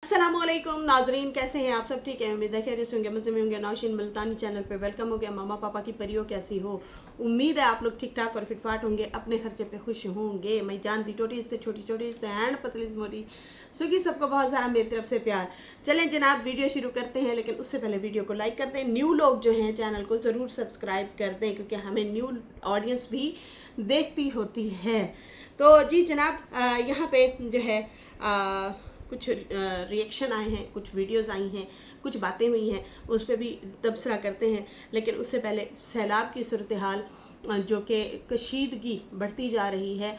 अस्सलामुअलैकुम नाजरीन, कैसे हैं आप सब? ठीक है, उम्मीद है खैरियत से होंगे, मज़े में होंगे। नौशीन मुल्तानी चैनल पे वेलकम हो गया। मामा पापा की परियों कैसी हो? उम्मीद है आप लोग ठीक ठाक और फिटफाट होंगे, अपने खर्चे पे खुश होंगे। मैं जानती छोटी से छोटी छोटी से एंड पतली से मोटी सुखी, सबको बहुत सारा मेरी तरफ से प्यार। चलें जनाब, वीडियो शुरू करते हैं, लेकिन उससे पहले वीडियो को लाइक कर दें। न्यू लोग जो हैं चैनल को ज़रूर सब्सक्राइब कर दें, क्योंकि हमें न्यू ऑडियंस भी देखती होती है। तो जी जनाब, यहाँ पे जो है कुछ रिएक्शन आए हैं, कुछ वीडियोस आई हैं, कुछ बातें हुई हैं, उस पर भी तबसरा करते हैं। लेकिन उससे पहले सैलाब की सूरत हाल जो कि कशीदगी बढ़ती जा रही है,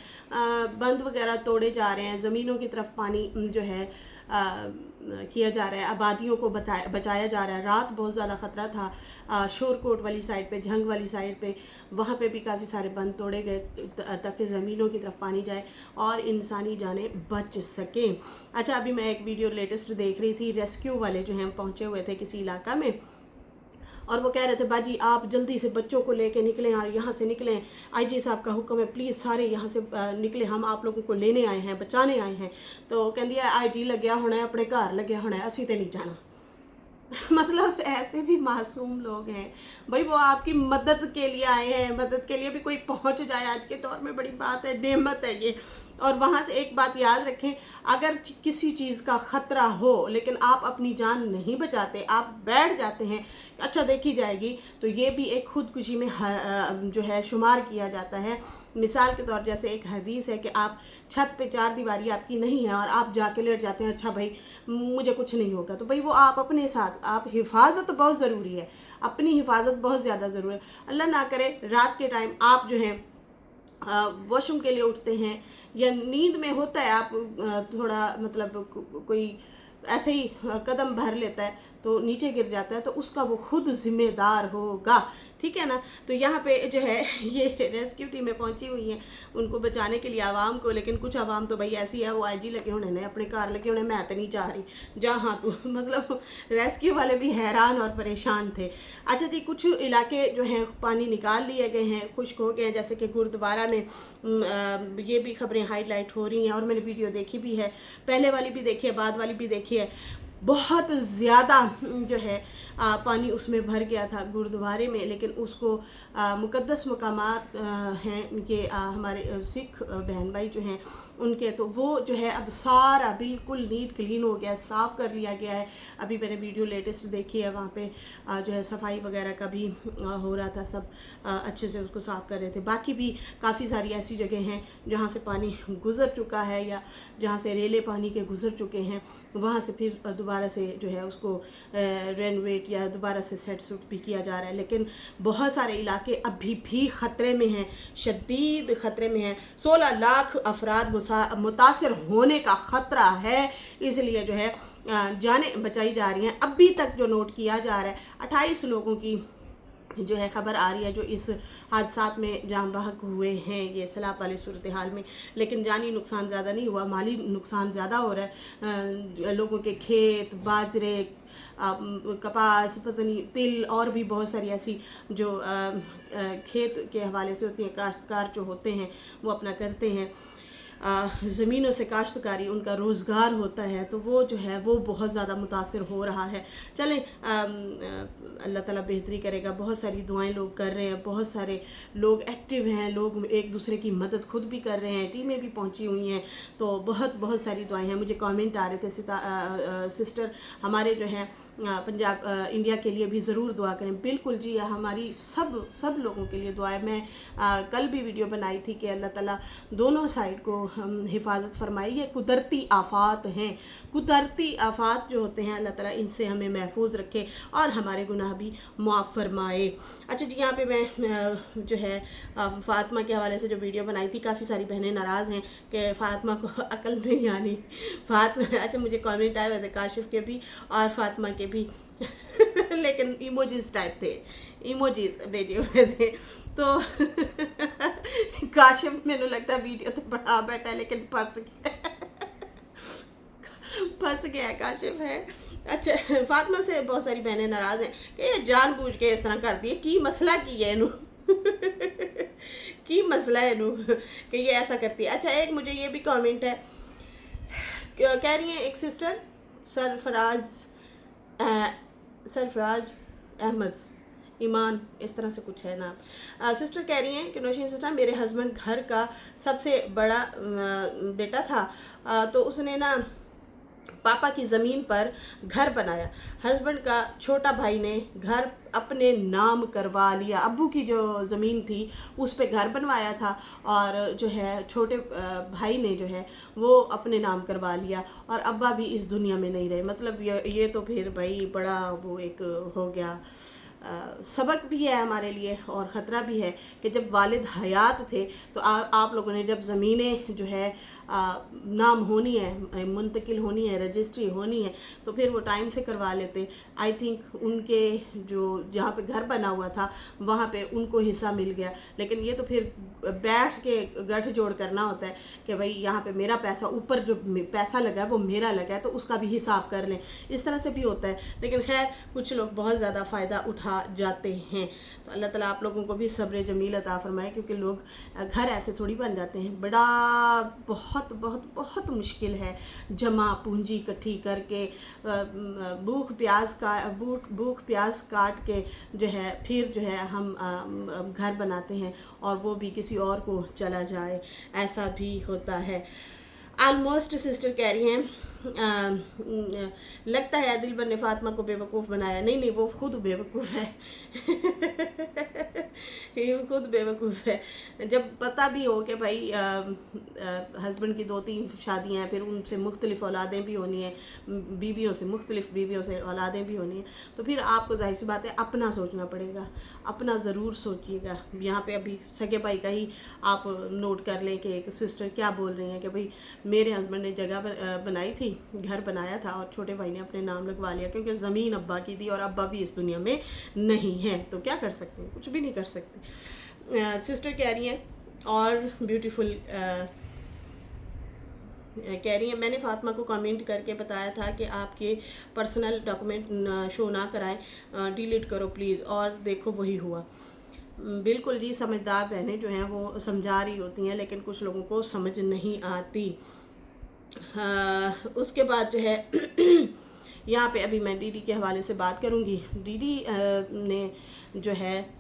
बंद वगैरह तोड़े जा रहे हैं, ज़मीनों की तरफ पानी जो है किया जा रहा है, आबादियों को बचाया जा रहा है। रात बहुत ज़्यादा ख़तरा था शोरकोट वाली साइड पे, झंग वाली साइड पे, वहाँ पे भी काफ़ी सारे बंद तोड़े गए ताकि ज़मीनों की तरफ पानी जाए और इंसानी जानें बच सकें। अच्छा, अभी मैं एक वीडियो लेटेस्ट देख रही थी, रेस्क्यू वाले जो हैं पहुँचे हुए थे किसी इलाका में, और वो कह रहे थे बाजी आप जल्दी से बच्चों को लेके निकलें और यहाँ से निकलें, आईजी साहब का हुक्म है, प्लीज़ सारे यहाँ से निकले, हम आप लोगों को लेने आए हैं, बचाने आए हैं। तो कहती है आईजी लग्या होना है, अपने घर लग्या होना है, असी तो नहीं जाना। मतलब ऐसे भी मासूम लोग हैं भाई, वो आपकी मदद के लिए आए हैं, मदद के लिए भी कोई पहुंच जाए आज के दौर में बड़ी बात है, नेमत है ये। और वहाँ से एक बात याद रखें, अगर किसी चीज़ का ख़तरा हो लेकिन आप अपनी जान नहीं बचाते, आप बैठ जाते हैं अच्छा देखी जाएगी, तो ये भी एक खुदकुशी में जो है शुमार किया जाता है। मिसाल के तौर जैसे एक हदीस है कि आप छत पे चार दीवारी आपकी नहीं है और आप जाके लेट जाते हैं, अच्छा भाई मुझे कुछ नहीं होगा, तो भाई वो आप अपने साथ, आप हिफाजत बहुत ज़रूरी है, अपनी हिफाजत बहुत ज़्यादा ज़रूरी है। अल्लाह ना करे रात के टाइम आप जो है वॉशरूम के लिए उठते हैं या नींद में होता है, आप थोड़ा मतलब कोई ऐसे ही कदम भर लेता है तो नीचे गिर जाता है, तो उसका वो खुद जिम्मेदार होगा, ठीक है ना। तो यहाँ पे जो है ये रेस्क्यू टीमें पहुंची हुई हैं उनको बचाने के लिए आवाम को, लेकिन कुछ आवाम तो भाई ऐसी है, वो आईजी लगे होने ने अपने कार लगे होने, मैं तो नहीं चाह रही जा, हाँ तू मतलब रेस्क्यू वाले भी हैरान और परेशान थे। अच्छा जी, कुछ इलाके जो हैं पानी निकाल लिए गए हैं, खुश्क हो गए हैं, जैसे कि गुरुद्वारा में ये भी खबरें हाईलाइट हो रही हैं और मैंने वीडियो देखी भी है, पहले वाली भी देखी है, बाद वाली भी देखी है। बहुत ज़्यादा जो है पानी उसमें भर गया था गुरुद्वारे में, लेकिन उसको मुक़द्दस मकामात हैं ये हमारे सिख बहन भाई जो हैं उनके, तो वो जो है अब सारा बिल्कुल नीट क्लीन हो गया है, साफ़ कर लिया गया है। अभी मैंने वीडियो लेटेस्ट देखी है, वहाँ पे जो है सफाई वगैरह का भी हो रहा था, सब अच्छे से उसको साफ़ कर रहे थे। बाकी भी काफ़ी सारी ऐसी जगह हैं जहाँ से पानी गुज़र चुका है या जहाँ से रेले पानी के गुज़र चुके हैं, वहाँ से फिर दोबारा से जो है उसको रेनोवेट या दोबारा से सेट सूट भी किया जा रहा है। लेकिन बहुत सारे इलाके अभी भी ख़तरे में हैं, शदीद ख़तरे में हैं। 16 लाख अफराद मुतासर होने का ख़तरा है, इसलिए जो है जानें बचाई जा रही हैं। अभी तक जो नोट किया जा रहा है 28 लोगों की जो है ख़बर आ रही है जो इस हादसात में जान बहक हुए हैं ये सैलाब वाली सूरत हाल में, लेकिन जानी नुकसान ज़्यादा नहीं हुआ, माली नुकसान ज़्यादा हो रहा है। लोगों के खेत, बाजरे, कपास, पता नहीं तिल और भी बहुत सारी ऐसी जो खेत के हवाले से होती हैं, काश्तकार जो होते हैं वो अपना करते हैं, ज़मीनों से काश्तकारी उनका रोज़गार होता है, तो वो जो है वो बहुत ज़्यादा मुतासिर हो रहा है। चलें अल्लाह ताला बेहतरी करेगा। बहुत सारी दुआएं लोग कर रहे हैं, बहुत सारे लोग एक्टिव हैं, लोग एक दूसरे की मदद खुद भी कर रहे हैं, टीमें भी पहुंची हुई हैं, तो बहुत सारी दुआएं हैं। मुझे कमेंट आ रहे थे सिस्टर हमारे जो हैं पंजाब इंडिया के लिए भी ज़रूर दुआ करें। बिल्कुल जी, हमारी सब लोगों के लिए दुआ है। मैं कल भी वीडियो बनाई थी कि अल्लाह ताला दोनों साइड को हिफाजत फरमाए। ये कुदरती आफात हैं, कुदरती आफात जो होते हैं अल्लाह ताला इनसे हमें महफूज रखे और हमारे गुनाह भी मुआफ़ फरमाए। अच्छा जी, यहाँ पे मैं जो है फ़ातिमा के हवाले से जो वीडियो बनाई थी, काफ़ी सारी बहनें नाराज़ हैं कि फ़ातिमा को अकल नहीं आनी। अच्छा, मुझे कमेंट आए हुए थे काशिफ के भी और फ़ातिमा के भी लेकिन इमोजीज टाइप थे, इमोजीज भेजे हुए थे। तो काशिफ मैंने लगता है वीडियो तो बड़ा बैठा है लेकिन फंस गया है काशिफ है। अच्छा, फातिमा से बहुत सारी बहनें नाराज़ हैं कि ये जानबूझ के इस तरह करती है, की मसला की है इनू की मसला है इनू कि ये ऐसा करती है। अच्छा, एक मुझे ये भी कमेंट है, कह रही है एक सिस्टर सरफराज अहमद ईमान, इस तरह से कुछ है नाम। सिस्टर कह रही हैं कि नौशीन सिस्टर, मेरे हस्बैंड घर का सबसे बड़ा बेटा था, तो उसने ना पापा की ज़मीन पर घर बनाया। हस्बैंड का छोटा भाई ने घर अपने नाम करवा लिया। अब्बू की जो ज़मीन थी उस पे घर बनवाया था, और जो है छोटे भाई ने जो है वो अपने नाम करवा लिया, और अब्बा भी इस दुनिया में नहीं रहे। मतलब ये तो फिर भाई बड़ा वो एक हो गया सबक भी है हमारे लिए, और ख़तरा भी है कि जब वालिद हयात थे तो आप लोगों ने जब ज़मीनें जो है नाम होनी है, मुंतकिल होनी है, रजिस्ट्री होनी है, तो फिर वो टाइम से करवा लेते। आई थिंक उनके जो जहाँ पे घर बना हुआ था वहाँ पे उनको हिस्सा मिल गया, लेकिन ये तो फिर बैठ के गठजोड़ करना होता है कि भाई यहाँ पे मेरा पैसा, ऊपर जो पैसा लगा है वो मेरा लगा है, तो उसका भी हिसाब कर लें। इस तरह से भी होता है, लेकिन खैर कुछ लोग बहुत ज़्यादा फ़ायदा उठा जाते हैं। तो अल्लाह ताला आप लोगों को भी सब्र जमील अता फरमाए, क्योंकि लोग घर ऐसे थोड़ी बन जाते हैं। बड़ा बहुत बहुत बहुत मुश्किल है जमा पूंजी इकट्ठी करके भूख प्याज काट के जो है फिर जो है हम घर बनाते हैं, और वो भी किसी और को चला जाए, ऐसा भी होता है। ऑलमोस्ट सिस्टर कह रही हैं लगता है दिलबर ने फातिमा को बेवकूफ़ बनाया। नहीं, वो खुद बेवकूफ़ है ये खुद बेवकूफ़ है। जब पता भी हो कि भाई हस्बैंड की 2-3 शादियाँ हैं, फिर उनसे मुख्तलिफ़ औलादें भी होनी है, मुख्तलिफ़ बीवियों से औलादें भी होनी है, तो फिर आपको ज़ाहिर सी बात है अपना सोचना पड़ेगा, अपना ज़रूर सोचिएगा। यहाँ पे अभी सगे भाई का ही आप नोट कर लें कि एक सिस्टर क्या बोल रही हैं कि भाई मेरे हस्बैंड ने जगह बनाई थी, घर बनाया था, और छोटे भाई ने अपने नाम लगवा लिया, क्योंकि ज़मीन अब्बा की थी और अब्बा भी इस दुनिया में नहीं है, तो क्या कर सकते हैं, कुछ भी नहीं कर सकते। सिस्टर कह रही हैं और ब्यूटीफुल कह रही हैं, मैंने फातिमा को कमेंट करके बताया था कि आपके पर्सनल डॉक्यूमेंट शो ना कराएं, डिलीट करो प्लीज़, और देखो वही हुआ। बिल्कुल जी, समझदार बहनें जो हैं वो समझा रही होती हैं, लेकिन कुछ लोगों को समझ नहीं आती। उसके बाद जो है यहाँ पे अभी मैं डीडी के हवाले से बात करूँगी। डीडी ने जो है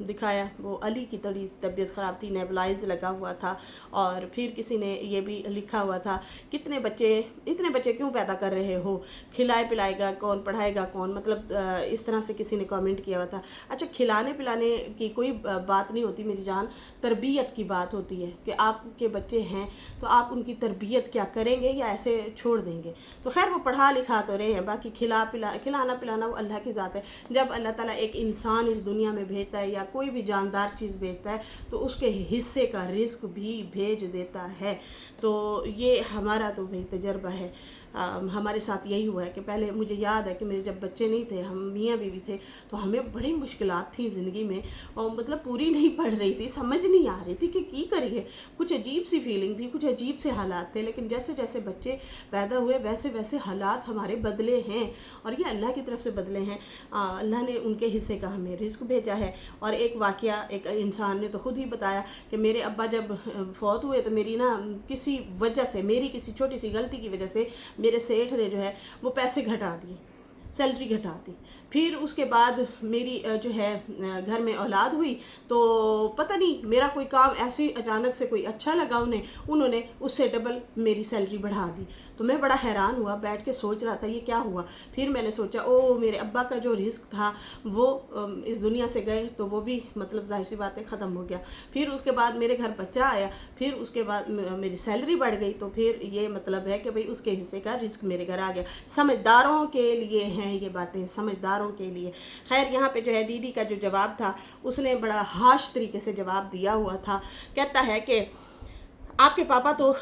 दिखाया, वो अली की थोड़ी तबीयत ख़राब थी, नेबुलाइज लगा हुआ था, और फिर किसी ने ये भी लिखा हुआ था इतने बच्चे क्यों पैदा कर रहे हो, खिलाए पिलाएगा कौन, पढ़ाएगा कौन, मतलब इस तरह से किसी ने कमेंट किया हुआ था। अच्छा, खिलाने पिलाने की कोई बात नहीं होती मेरी जान, तरबियत की बात होती है कि आपके बच्चे हैं तो आप उनकी तरबियत क्या करेंगे या ऐसे छोड़ देंगे। तो खैर वो पढ़ा लिखा तो रहे हैं, बाकी खिलाना पिलाना वो अल्लाह की ज़ात है। जब अल्लाह ताला एक इंसान इस दुनिया में भेजता है या कोई भी जानदार चीज़ भेजता है तो उसके हिस्से का रिस्क भी भेज देता है। तो ये हमारा तो भाई तजर्बा है, हमारे साथ यही हुआ है कि पहले मुझे याद है कि मेरे जब बच्चे नहीं थे, हम मियाँ बीवी थे, तो हमें बड़ी मुश्किलात थी ज़िंदगी में, और मतलब पूरी नहीं पड़ रही थी, समझ नहीं आ रही थी कि की करिए, कुछ अजीब सी फीलिंग थी, कुछ अजीब से हालात थे। लेकिन जैसे जैसे बच्चे पैदा हुए वैसे वैसे हालात हमारे बदले हैं, और ये अल्लाह की तरफ से बदले हैं। अल्लाह ने उनके हिस्से का हमें रिस्क भेजा है। और एक वाक़या एक इंसान ने तो खुद ही बताया कि मेरे अब्बा जब फौत हुए तो मेरी ना किसी वजह से, मेरी किसी छोटी सी गलती की वजह से मेरे सेठ ने जो है वो पैसे घटा दिए, सैलरी घटा दी। फिर उसके बाद मेरी जो है घर में औलाद हुई, तो पता नहीं मेरा कोई काम ऐसे अचानक से कोई अच्छा लगा उन्होंने उससे डबल मेरी सैलरी बढ़ा दी। तो मैं बड़ा हैरान हुआ, बैठ के सोच रहा था ये क्या हुआ। फिर मैंने सोचा ओ मेरे अब्बा का जो रिस्क था वो इस दुनिया से गए, तो वो भी मतलब जाहिर सी बात है ख़त्म हो गया। फिर उसके बाद मेरे घर बच्चा आया, फिर उसके बाद मेरी सैलरी बढ़ गई, तो फिर ये मतलब है कि भाई उसके हिस्से का रिस्क मेरे घर आ गया। समझदारों के लिए हैं ये बातें, समझदारों के लिए। खैर यहाँ पे जो है डीडी का जो जवाब था उसने बड़ा हाश तरीके से जवाब दिया हुआ था। कहता है कि आपके पापा तो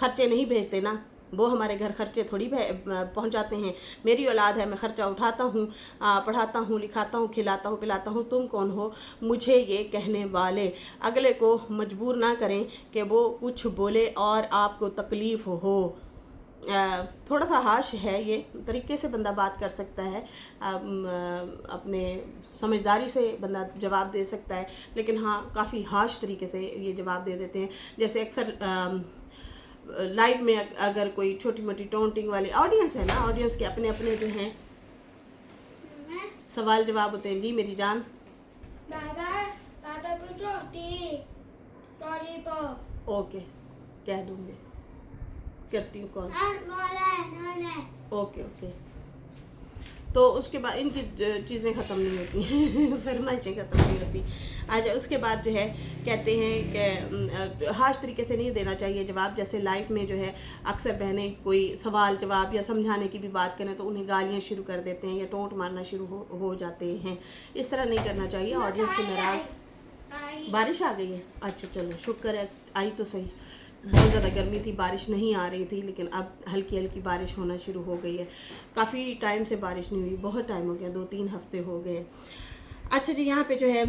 खर्चे नहीं भेजते ना, वो हमारे घर खर्चे थोड़ी पहुंचाते हैं। मेरी औलाद है, मैं खर्चा उठाता हूँ, पढ़ाता हूँ, लिखाता हूँ, खिलाता हूँ, पिलाता हूँ। तुम कौन हो मुझे ये कहने वाले। अगले को मजबूर ना करें कि वो कुछ बोले और आपको तकलीफ़ हो। थोड़ा सा हाश है, ये तरीके से बंदा बात कर सकता है, अपने समझदारी से बंदा जवाब दे सकता है, लेकिन हाँ काफ़ी हाश तरीके से ये जवाब दे देते हैं। जैसे अक्सर लाइव में अगर कोई छोटी मोटी टोंटिंग वाली ऑडियंस है ना, ऑडियंस के अपने अपने जो हैं सवाल जवाब होते हैं। जी मेरी जान। दादा को छोटी लॉलीपॉप। ओके कह दूँगी, करती हूँ कॉल। Okay okay. तो उसके बाद इनकी चीज़ें ख़त्म नहीं होती हैं फरमाइशें ख़त्म नहीं होती। अच्छा उसके बाद जो है कहते हैं कि हाश तरीके से नहीं देना चाहिए जवाब। जैसे लाइफ में जो है अक्सर बहनें कोई सवाल जवाब या समझाने की भी बात करें तो उन्हें गालियाँ शुरू कर देते हैं या टोंट मारना शुरू हो जाते हैं। इस तरह नहीं करना चाहिए। ऑडियंस की नाराज़। बारिश आ गई है? अच्छा चलो शुक्र है आई तो सही। बहुत ज़्यादा गर्मी थी, बारिश नहीं आ रही थी, लेकिन अब हल्की हल्की बारिश होना शुरू हो गई है। काफ़ी टाइम से बारिश नहीं हुई, बहुत टाइम हो गया, 2-3 हफ्ते हो गए। अच्छा जी यहाँ पे जो है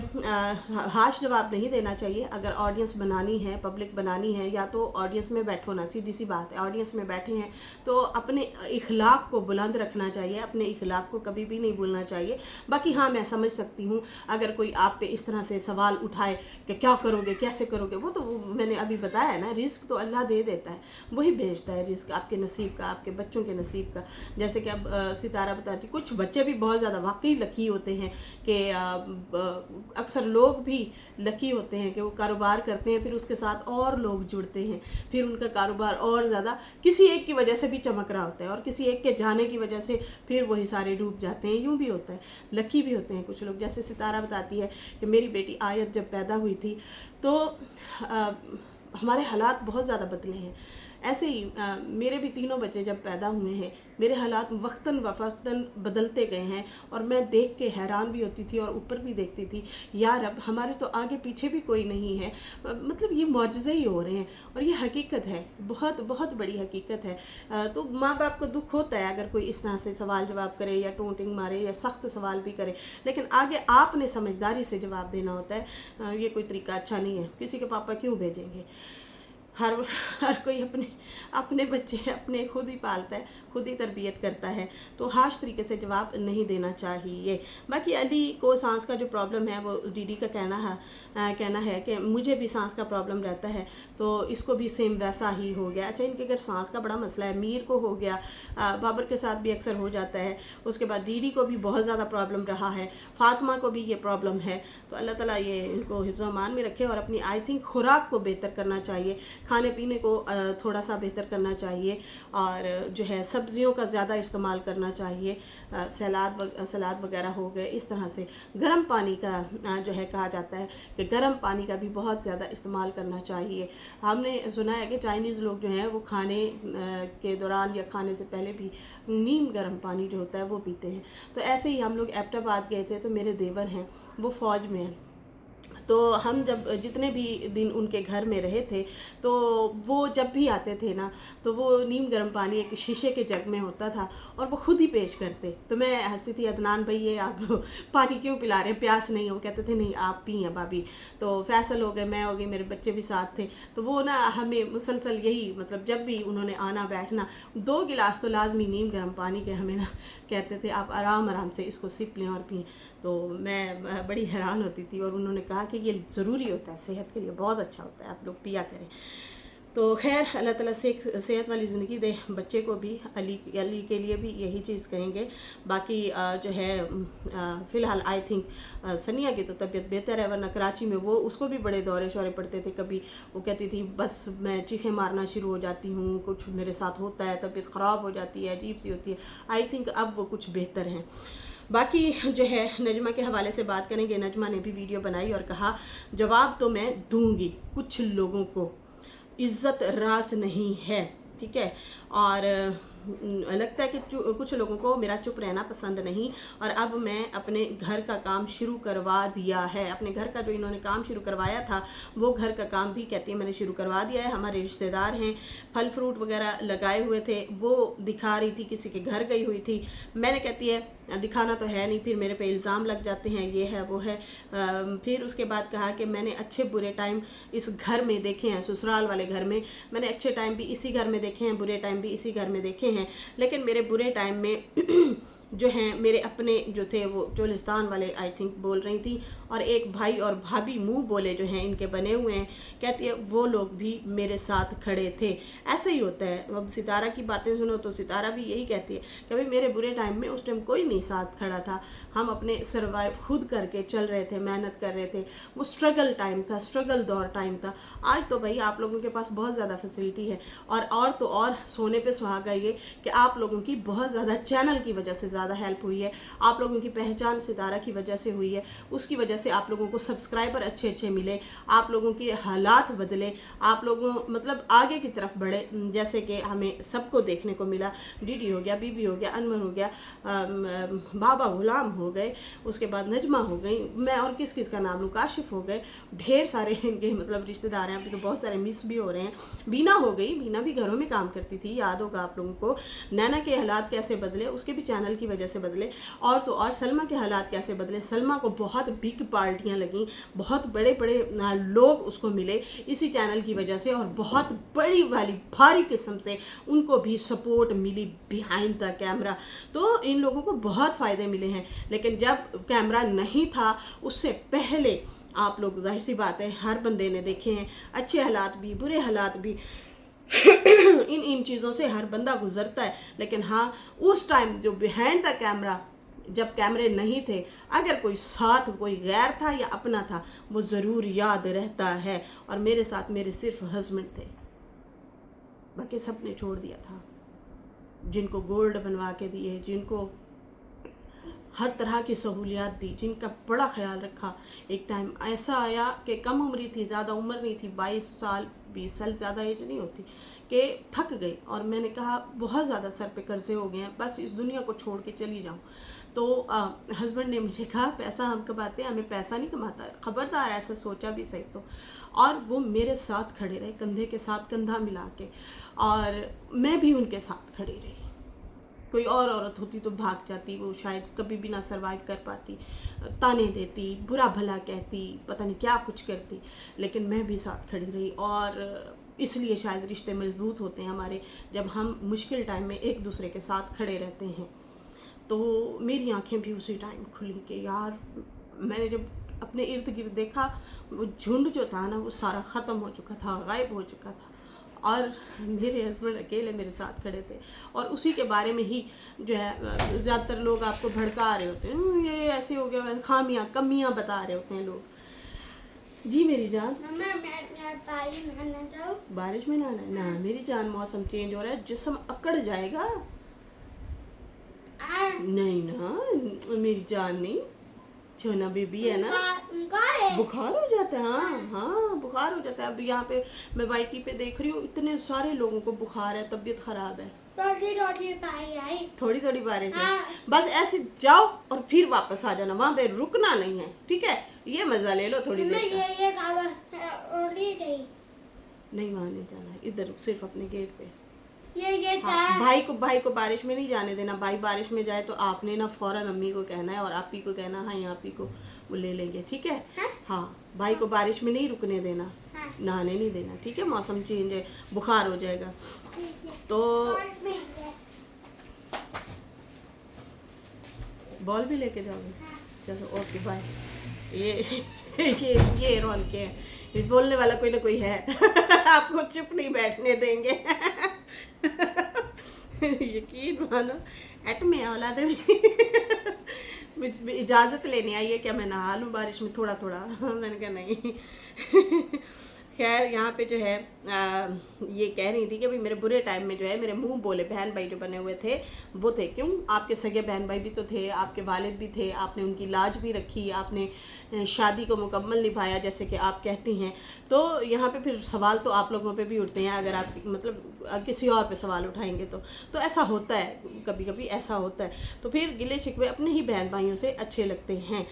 हाश जवाब नहीं देना चाहिए। अगर ऑडियंस बनानी है, पब्लिक बनानी है, या तो ऑडियंस में बैठो ना, सीधी सी बात है। ऑडियंस में बैठे हैं तो अपने इखलाक को बुलंद रखना चाहिए, अपने इखलाक को कभी भी नहीं भूलना चाहिए। बाकी हाँ मैं समझ सकती हूँ अगर कोई आप पे इस तरह से सवाल उठाए कि क्या करोगे, कैसे करोगे, वो मैंने अभी बताया है ना, रिस्क तो अल्लाह दे देता है, वही भेजता है रिस्क आपके नसीब का, आपके बच्चों के नसीब का। जैसे कि अब सितारा बताती, कुछ बच्चे भी बहुत ज़्यादा वाकई लकी होते हैं कि अक्सर लोग भी लकी होते हैं कि वो कारोबार करते हैं, फिर उसके साथ और लोग जुड़ते हैं, फिर उनका कारोबार और ज़्यादा किसी एक की वजह से भी चमक रहा होता है और किसी एक के जाने की वजह से फिर वही सारे डूब जाते हैं। यूँ भी होता है, लकी भी होते हैं कुछ लोग। जैसे सितारा बताती है कि मेरी बेटी आयत जब पैदा हुई थी तो हमारे हालात बहुत ज़्यादा बदले हैं। ऐसे ही मेरे भी तीनों बच्चे जब पैदा हुए हैं, मेरे हालात वक्तन वफ़क्तन बदलते गए हैं और मैं देख के हैरान भी होती थी और ऊपर भी देखती थी, यार अब हमारे तो आगे पीछे भी कोई नहीं है। मतलब ये मौजज़े ही हो रहे हैं और ये हकीकत है, बहुत बहुत बड़ी हकीकत है। तो माँ बाप को दुख होता है अगर कोई इस तरह से सवाल जवाब करे या टोंटिंग मारे या सख्त सवाल भी करे, लेकिन आगे आपने समझदारी से जवाब देना होता है। ये कोई तरीका अच्छा नहीं है। किसी के पापा क्यों भेजेंगे? हर कोई अपने बच्चे अपने खुद ही पालता है, खुद ही तरबियत करता है, तो हाश तरीके से जवाब नहीं देना चाहिए। बाकी अली को सांस का जो प्रॉब्लम है वो दीदी का कहना है कि मुझे भी सांस का प्रॉब्लम रहता है, तो इसको भी सेम वैसा ही हो गया। अच्छा इनके अगर सांस का बड़ा मसला है, मीर को हो गया, बाबर के साथ भी अक्सर हो जाता है, उसके बाद दीदी को भी बहुत ज़्यादा प्रॉब्लम रहा है, फातिमा को भी ये प्रॉब्लम है। तो अल्लाह ताला ये इनको हिफ्ज़ अमान में रखे और अपनी आई थिंक खुराक को बेहतर करना चाहिए, खाने पीने को थोड़ा सा बेहतर करना चाहिए और जो है सब्ज़ियों का ज़्यादा इस्तेमाल करना चाहिए। सलाद वगैरह हो गए, इस तरह से गर्म पानी का जो है कहा जाता है कि गर्म पानी का भी बहुत ज़्यादा इस्तेमाल करना चाहिए। हमने सुना है कि चाइनीज़ लोग जो हैं वो खाने के दौरान या खाने से पहले भी नीम गर्म पानी जो होता है वो पीते हैं। तो ऐसे ही हम लोग एबटाबाद गए थे, तो मेरे देवर हैं वो फ़ौज में हैं, तो हम जब जितने भी दिन उनके घर में रहे थे तो वो जब भी आते थे ना तो वो नीम गर्म पानी एक शीशे के जग में होता था और वो खुद ही पेश करते। तो मैं हंसती थी, अदनान भाई ये आप पानी क्यों पिला रहे हैं, प्यास नहीं हो? कहते थे नहीं आप पी हैं भाभी। तो फैसल हो गए, मैं हो गई, मेरे बच्चे भी साथ थे, तो वो ना हमें मुसलसल यही मतलब जब भी उन्होंने आना बैठना 2 गिलास तो लाजमी नीम गर्म पानी के हमें ना कहते थे आप आराम से इसको सिप लें और पिएँ। तो मैं बड़ी हैरान होती थी और उन्होंने कहा कि ये ज़रूरी होता है, सेहत के लिए बहुत अच्छा होता है, आप लोग पिया करें। तो खैर अल्लाह ताला सेहत वाली ज़िंदगी दे बच्चे को भी, अली के लिए भी यही चीज़ कहेंगे। बाकी जो है फ़िलहाल आई थिंक सनिया की तो तबीयत बेहतर है, वरना कराची में वो उसको भी बड़े दौरे शौरे पड़ते थे। कभी वो कहती थी बस मैं चीखें मारना शुरू हो जाती हूँ, कुछ मेरे साथ होता है, तबीयत ख़राब हो जाती है, अजीब सी होती है। आई थिंक अब वो कुछ बेहतर हैं। बाकी जो है नजमा के हवाले से बात करेंगे। नजमा ने भी वीडियो बनाई और कहा जवाब तो मैं दूंगी, कुछ लोगों को इज़्ज़त रास नहीं है, ठीक है, और लगता है कि कुछ लोगों को मेरा चुप रहना पसंद नहीं और अब मैं अपने घर का काम शुरू करवा दिया है। अपने घर का जो इन्होंने काम शुरू करवाया था वो घर का काम भी कहती है मैंने शुरू करवा दिया है। हमारे रिश्तेदार हैं, फल फ्रूट वगैरह लगाए हुए थे, वो दिखा रही थी, किसी के घर गई हुई थी। मैंने कहती है दिखाना तो है नहीं, फिर मेरे पे इल्ज़ाम लग जाते हैं, ये है वो है। फिर उसके बाद कहा कि मैंने अच्छे बुरे टाइम इस घर में देखे हैं, ससुराल वाले घर में मैंने अच्छे टाइम भी इसी घर में देखे हैं, बुरे टाइम भी इसी घर में देखे हैं, लेकिन मेरे बुरे टाइम में जो हैं मेरे अपने जो थे वो चोलिस्तान वाले आई थिंक बोल रही थी, और एक भाई और भाभी मुंह बोले जो हैं इनके बने हुए हैं, कहती है वो लोग भी मेरे साथ खड़े थे। ऐसा ही होता है। अब सितारा की बातें सुनो तो सितारा भी यही कहती है कि भाई मेरे बुरे टाइम में उस टाइम कोई नहीं साथ खड़ा था, हम अपने सर्वाइव खुद करके चल रहे थे, मेहनत कर रहे थे, वो स्ट्रगल टाइम था, स्ट्रगल दौर टाइम था। आज तो भाई आप लोगों के पास बहुत ज़्यादा फैसिलिटी है, और तो और सोने पे सुहागा ये कि आप लोगों की बहुत ज़्यादा चैनल की वजह से ज़्यादा हेल्प हुई है, आप लोगों की पहचान सितारा की वजह से हुई है, उसकी वजह से आप लोगों को सब्सक्राइबर अच्छे अच्छे मिले, आप लोगों के हालात बदले, आप लोगों मतलब आगे की तरफ बढ़े, जैसे कि हमें सबको देखने को मिला। डीडी हो गया, बीबी हो गया, अनवर हो गया, बाबा गुलाम हो गए, उसके बाद नजमा हो गई, मैं और किस किस का नाम लूँ, काशिफ हो गए, ढेर सारे इनके मतलब रिश्तेदार हैं, अभी तो बहुत सारे मिस भी हो रहे हैं। बीना हो गई, बीना भी घरों में काम करती थी, याद होगा आप लोगों को। नैना के हालात कैसे बदले, उसके भी चैनल की वजह से बदले, और तो और सलमा के हालात कैसे बदले, सलमा को बहुत बिग पार्टियाँ लगीं, बहुत बड़े बड़े लोग उसको मिले इसी चैनल की वजह से, और बहुत बड़ी वाली भारी किस्म से उनको भी सपोर्ट मिली बिहाइंड द कैमरा। तो इन लोगों को बहुत फ़ायदे मिले हैं। लेकिन जब कैमरा नहीं था उससे पहले आप लोग जाहिर सी बात है हर बंदे ने देखे हैं, अच्छे हालात भी बुरे हालात भी इन चीज़ों से हर बंदा गुजरता है। लेकिन हाँ, उस टाइम जो बिहाइंड द कैमरा जब कैमरे नहीं थे, अगर कोई साथ कोई गैर था या अपना था, वो ज़रूर याद रहता है। और मेरे साथ मेरे सिर्फ हस्बैंड थे, बाकी सब ने छोड़ दिया था, जिनको गोल्ड बनवा के दिए, जिनको हर तरह की सहूलियात दी, जिनका बड़ा ख्याल रखा। एक टाइम ऐसा आया कि कम उम्र थी, ज़्यादा उम्र नहीं थी, 22 साल 20 साल ज़्यादा एज नहीं होती, कि थक गई और मैंने कहा बहुत ज़्यादा सर पे कर्जे हो गए हैं, बस इस दुनिया को छोड़ के चली जाऊँ। तो हस्बैंड ने मुझे कहा पैसा हम कमाते हैं, हमें पैसा नहीं कमाता है, ख़बरदार ऐसा सोचा भी सही तो। और वो मेरे साथ खड़े रहे, कंधे के साथ कंधा मिला के, और मैं भी उनके साथ खड़ी रही। कोई और औरत होती तो भाग जाती, वो शायद कभी भी ना सरवाइव कर पाती, ताने देती, बुरा भला कहती, पता नहीं क्या कुछ करती, लेकिन मैं भी साथ खड़ी रही। और इसलिए शायद रिश्ते मजबूत होते हैं हमारे, जब हम मुश्किल टाइम में एक दूसरे के साथ खड़े रहते हैं। तो मेरी आंखें भी उसी टाइम खुली कि यार, मैंने जब अपने इर्द गिर्द देखा, वो झुंड जो था ना वो सारा ख़त्म हो चुका था, गायब हो चुका था, और मेरे हस्बैंड अकेले मेरे साथ खड़े थे। और उसी के बारे में ही जो है ज़्यादातर लोग आपको भड़का रहे होते हैं, ये ऐसे हो गया, खामियां कमियां बता रहे होते हैं लोग। जी मेरी जान, बारिश में नहाना है ना मेरी जान, मौसम चेंज हो रहा है, जिस्म अकड़ जाएगा। नहीं ना मेरी जान, नहीं, छोना बेबी है ना, बुखार हो जाता है। हाँ हाँ, बुखार हो जाता है। अब यहाँ पे मैं वाईटी पे देख रही हूँ, इतने सारे लोगों को बुखार है, तबीयत खराब है। थोड़ी थोड़ी बारिश है, बस ऐसे जाओ और फिर वापस आ जाना, वहाँ पे रुकना नहीं है, ठीक है? ये मजा ले लो थोड़ी देर का। नहीं वहाँ नहीं जाना, इधर सिर्फ अपने गेट पे। हाँ, भाई को बारिश में नहीं जाने देना। भाई बारिश में जाए तो आपने ना फौरन अम्मी को कहना है और आप ही को कहना, हाँ आप ही को वो ले लेंगे, ठीक है? हाँ, भाई को बारिश में नहीं रुकने देना, नहाने नहीं देना, ठीक है? मौसम चेंज है, बुखार हो जाएगा। तो बॉल भी लेके जाओगे? चलो ओके बाय। ये रोल के है, बोलने वाला कोई ना कोई है आपको चुप नहीं बैठने देंगे यकीन मानो, एट में औलाद इजाज़त लेने आई है क्या मैं नहा लूँ बारिश में थोड़ा थोड़ा मैंने कहा नहीं खैर यहाँ पे जो है ये कह रही थी कि भाई मेरे बुरे टाइम में जो है मेरे मुंह बोले बहन भाई जो बने हुए थे वो थे। क्यों? आपके सगे बहन भाई भी तो थे, आपके वालिद भी थे, आपने उनकी लाज भी रखी, आपने शादी को मुकम्मल निभाया जैसे कि आप कहती हैं। तो यहाँ पे फिर सवाल तो आप लोगों पे भी उठते हैं, अगर आप मतलब किसी और पे सवाल उठाएंगे तो ऐसा होता है, कभी कभी ऐसा होता है। तो फिर गिले शिकवे अपने ही बहन भाइयों से अच्छे लगते हैं।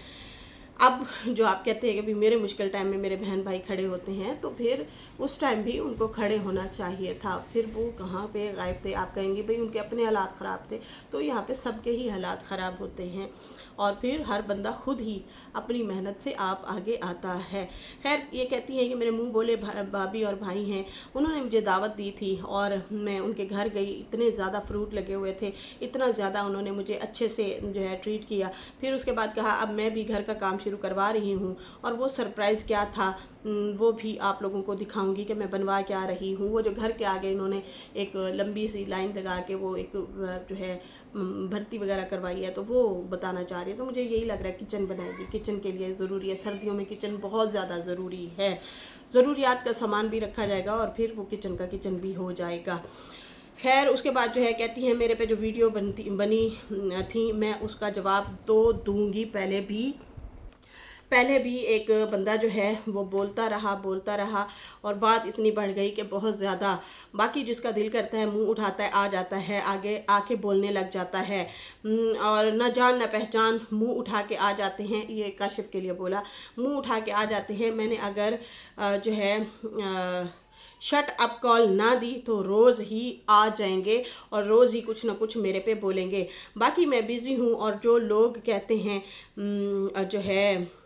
अब जो आप कहते हैं कि भी मेरे मुश्किल टाइम में मेरे बहन भाई खड़े होते हैं, तो फिर उस टाइम भी उनको खड़े होना चाहिए था। फिर वो कहाँ पे गायब थे? आप कहेंगे भाई उनके अपने हालात ख़राब थे, तो यहाँ पे सबके ही हालात ख़राब होते हैं और फिर हर बंदा खुद ही अपनी मेहनत से आप आगे आता है। खैर, ये कहती हैं कि मेरे मुंह बोले भाभी और भाई हैं, उन्होंने मुझे दावत दी थी और मैं उनके घर गई। इतने ज़्यादा फ्रूट लगे हुए थे, इतना ज़्यादा उन्होंने मुझे अच्छे से जो है ट्रीट किया। फिर उसके बाद कहा अब मैं भी घर का काम शुरू करवा रही हूँ, और वो सरप्राइज़ क्या था वो भी आप लोगों को दिखाऊंगी कि मैं बनवा क्या रही हूँ। वो जो घर के आगे इन्होंने एक लंबी सी लाइन लगा के वो एक जो है भर्ती वगैरह करवाई है, तो वो बताना चाह रही है। तो मुझे यही लग रहा है किचन बनाएगी, किचन के लिए ज़रूरी है। सर्दियों में किचन बहुत ज़्यादा ज़रूरी है, ज़रूरियात का सामान भी रखा जाएगा और फिर वो किचन का किचन भी हो जाएगा। खैर, उसके बाद जो है कहती हैं मेरे पे जो वीडियो बनी थी मैं उसका जवाब तो दूंगी। पहले भी एक बंदा जो है वो बोलता रहा और बात इतनी बढ़ गई कि बहुत ज़्यादा। बाकी जिसका दिल करता है मुंह उठाता है, आ जाता है, आगे आके बोलने लग जाता है, और न जान न पहचान मुंह उठा के आ जाते हैं। ये काशिफ के लिए बोला, मुंह उठा के आ जाते हैं। मैंने अगर जो है शट अप कॉल ना दी तो रोज़ ही आ जाएंगे और रोज़ ही कुछ ना कुछ मेरे पे बोलेंगे। बाकी मैं बिज़ी हूँ, और जो लोग कहते हैं जो है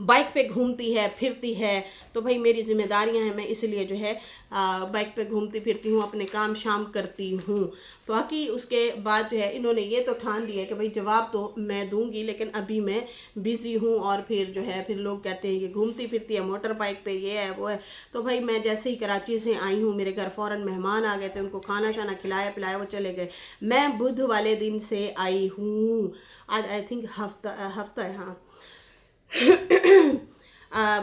बाइक पे घूमती है फिरती है, तो भाई मेरी जिम्मेदारियां हैं, मैं इसलिए जो है बाइक पे घूमती फिरती हूँ, अपने काम शाम करती हूँ। तो बाकी उसके बाद जो है इन्होंने ये तो ठान लिया कि भाई जवाब तो मैं दूंगी, लेकिन अभी मैं बिज़ी हूँ। और फिर जो है फिर लोग कहते हैं कि घूमती फिरती है मोटर बाइक पे, ये है वो है। तो भाई मैं जैसे ही कराची से आई हूँ, मेरे घर फ़ौरन मेहमान आ गए थे, उनको खाना शाना खिलाया पिलाया, वो चले गए। मैं बुध वाले दिन से आई हूँ, आज आई थिंक हफ्ता है, हाँ।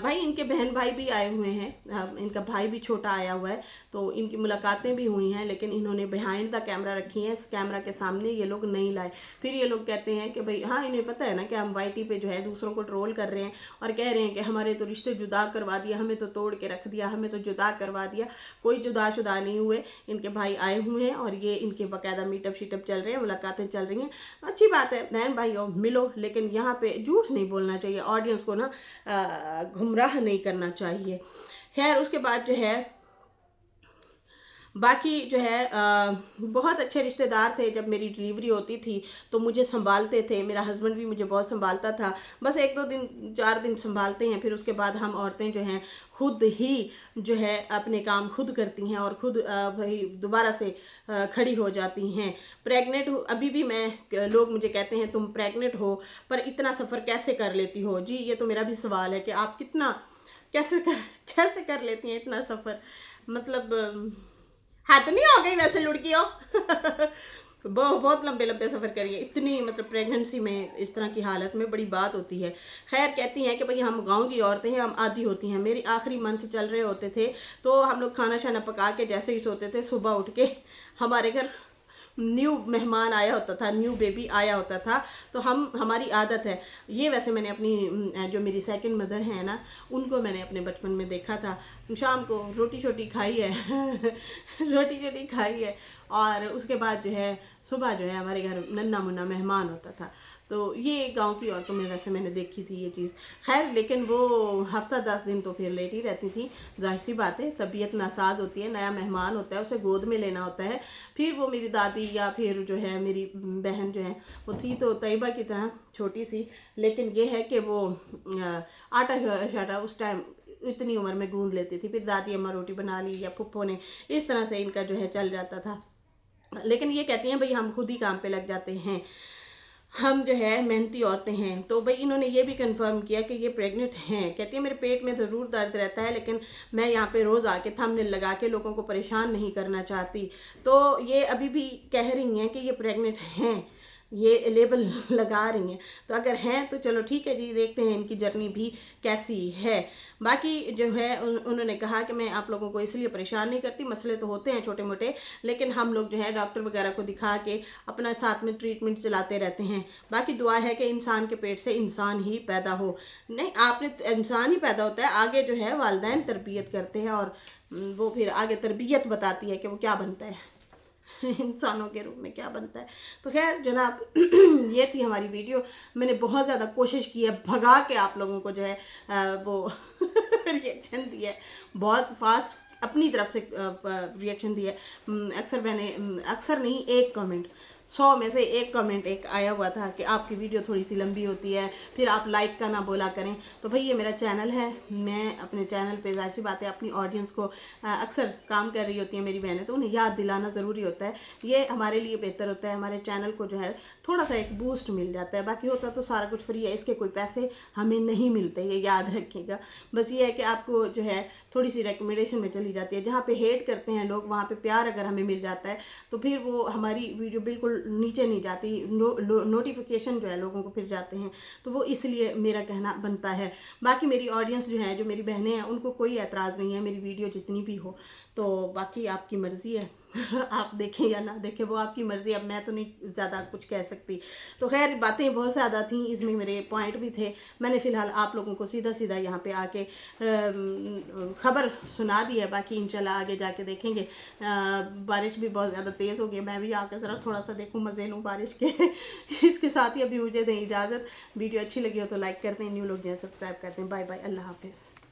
भाई इनके बहन भाई भी आए हुए हैं, इनका भाई भी छोटा आया हुआ है, तो इनकी मुलाकातें भी हुई हैं, लेकिन इन्होंने बिहाइंड द कैमरा रखी हैं। इस कैमरा के सामने ये लोग नहीं लाए। फिर ये लोग कहते हैं कि भाई हाँ, इन्हें पता है ना कि हम वाईटी पे जो है दूसरों को ट्रोल कर रहे हैं और कह रहे हैं कि हमारे तो रिश्ते जुदा करवा दिया, हमें तो तोड़ के रख दिया, हमें तो जुदा करवा दिया। कोई जुदा शुदा नहीं हुए, इनके भाई आए हुए हैं और ये इनके बाकायदा मीटअप शीटअप चल रहे हैं, मुलाकातें चल रही हैं। अच्छी बात है, बहन भाइयों मिलो, लेकिन यहाँ पे झूठ नहीं बोलना चाहिए, ऑडियंस को ना गुमराह नहीं करना चाहिए। खैर, उसके बाद जो है बाकी जो है बहुत अच्छे रिश्तेदार थे। जब मेरी डिलीवरी होती थी तो मुझे संभालते थे, मेरा हस्बैंड भी मुझे बहुत संभालता था। बस 1-2 दिन 4 दिन संभालते हैं, फिर उसके बाद हम औरतें जो हैं खुद ही जो है अपने काम खुद करती हैं और खुद भाई दोबारा से खड़ी हो जाती हैं। प्रेग्नेंट हो अभी भी मैं, लोग मुझे कहते हैं तुम प्रेग्नेंट हो पर इतना सफ़र कैसे कर लेती हो? जी, ये तो मेरा भी सवाल है कि आप कैसे कर लेती हैं इतना सफ़र? मतलब हाथ नहीं हो गई वैसे लुड़कियों। बहुत लंबे सफ़र करिए, इतनी मतलब प्रेगनेंसी में इस तरह की हालत में बड़ी बात होती है। खैर, कहती हैं कि भाई हम गांव की औरतें हैं, हम आदी होती हैं। मेरी आखिरी मंथ चल रहे होते थे तो हम लोग खाना शाना पका के जैसे ही सोते थे, सुबह उठ के हमारे घर न्यू मेहमान आया होता था, न्यू बेबी आया होता था, तो हमारी आदत है ये। वैसे मैंने अपनी जो मेरी सेकंड मदर है ना, उनको मैंने अपने बचपन में देखा था, शाम को रोटी छोटी खाई है रोटी छोटी खाई है, और उसके बाद जो है सुबह जो है हमारे घर नन्ना मुन्ना मेहमान होता था। तो ये गांव की औरतों में वैसे मैंने देखी थी ये चीज़। खैर, लेकिन वो हफ्ता 10 दिन तो फिर लेटी रहती थी। जाहिर सी बात है, तबीयत नासाज होती है, नया मेहमान होता है, उसे गोद में लेना होता है। फिर वो मेरी दादी या फिर जो है मेरी बहन जो है वो थी तो तैयबा की तरह छोटी सी, लेकिन ये है कि वो आटा शाटा उस टाइम इतनी उम्र में गूंद लेती थी। फिर दादी अम्मा रोटी बना ली या फुप्पो ने, इस तरह से इनका जो है चल जाता था। लेकिन ये कहती हैं भाई हम खुद ही काम पे लग जाते हैं, हम जो है मेहनती औरतें हैं। तो भाई इन्होंने ये भी कंफर्म किया कि ये प्रेग्नेंट हैं। कहती है मेरे पेट में ज़रूर दर्द रहता है, लेकिन मैं यहाँ पे रोज़ आके थंबनेल लगा के लोगों को परेशान नहीं करना चाहती। तो ये अभी भी कह रही हैं कि ये प्रेग्नेंट हैं, ये लेबल लगा रही हैं। तो अगर हैं तो चलो ठीक है जी, देखते हैं इनकी जर्नी भी कैसी है। बाकी जो है उन्होंने कहा कि मैं आप लोगों को इसलिए परेशान नहीं करती, मसले तो होते हैं छोटे मोटे, लेकिन हम लोग जो है डॉक्टर वगैरह को दिखा के अपना साथ में ट्रीटमेंट चलाते रहते हैं। बाकी दुआ है कि इंसान के पेट से इंसान ही पैदा हो। नहीं, आपने इंसान ही पैदा होता है, आगे जो है वालिदैन तरबियत करते हैं और वो फिर आगे तरबियत बताती है कि वो क्या बनता है। इंसानों के रूप में क्या बनता है। तो खैर जनाब ये थी हमारी वीडियो। मैंने बहुत ज़्यादा कोशिश की है भगा के आप लोगों को जो है वो रिएक्शन दिया है, बहुत फास्ट अपनी तरफ से रिएक्शन दिया है। अक्सर नहीं, एक कमेंट 100 में से एक कमेंट एक आया हुआ था कि आपकी वीडियो थोड़ी सी लंबी होती है, फिर आप लाइक का ना बोला करें। तो भाई ये मेरा चैनल है, मैं अपने चैनल पे ज़ाहिर सी बात है अपनी ऑडियंस को अक्सर काम कर रही होती है मेरी बहनें, तो उन्हें याद दिलाना ज़रूरी होता है। ये हमारे लिए बेहतर होता है, हमारे चैनल को जो है थोड़ा सा एक बूस्ट मिल जाता है। बाकी होता तो सारा कुछ फ्री है, इसके कोई पैसे हमें नहीं मिलते, ये याद रखिएगा। बस ये है कि आपको जो है थोड़ी सी रिकमेंडेशन में चली जाती है। जहाँ पे हेट करते हैं लोग, वहाँ पे प्यार अगर हमें मिल जाता है तो फिर वो हमारी वीडियो बिल्कुल नीचे नहीं जाती, नोटिफिकेशन जो है लोगों को फिर जाते हैं। तो वो इसलिए मेरा कहना बनता है। बाकी मेरी ऑडियंस जो है, जो मेरी बहनें हैं, उनको कोई एतराज़ नहीं है मेरी वीडियो जितनी भी हो। तो बाकी आपकी मर्ज़ी है आप देखें या ना देखें, वो आपकी मर्ज़ी। अब मैं तो नहीं ज़्यादा कुछ कह सकती। तो खैर बातें बहुत ज़्यादा थी, इसमें मेरे पॉइंट भी थे। मैंने फ़िलहाल आप लोगों को सीधा सीधा यहाँ पे आके ख़बर सुना दी है। बाकी इंशाल्लाह आगे जाके देखेंगे। बारिश भी बहुत ज़्यादा तेज़ हो गई, मैं भी आके ज़रा थोड़ा सा देखूँ, मज़े लूँ बारिश के। इसके साथ ही अभी मुझे दें इजाज़त। वीडियो अच्छी लगी हो तो लाइक करते हैं, न्यू लोग जो है सब्सक्राइब करते हैं। बाय बाय, अल्लाह हाफिज़।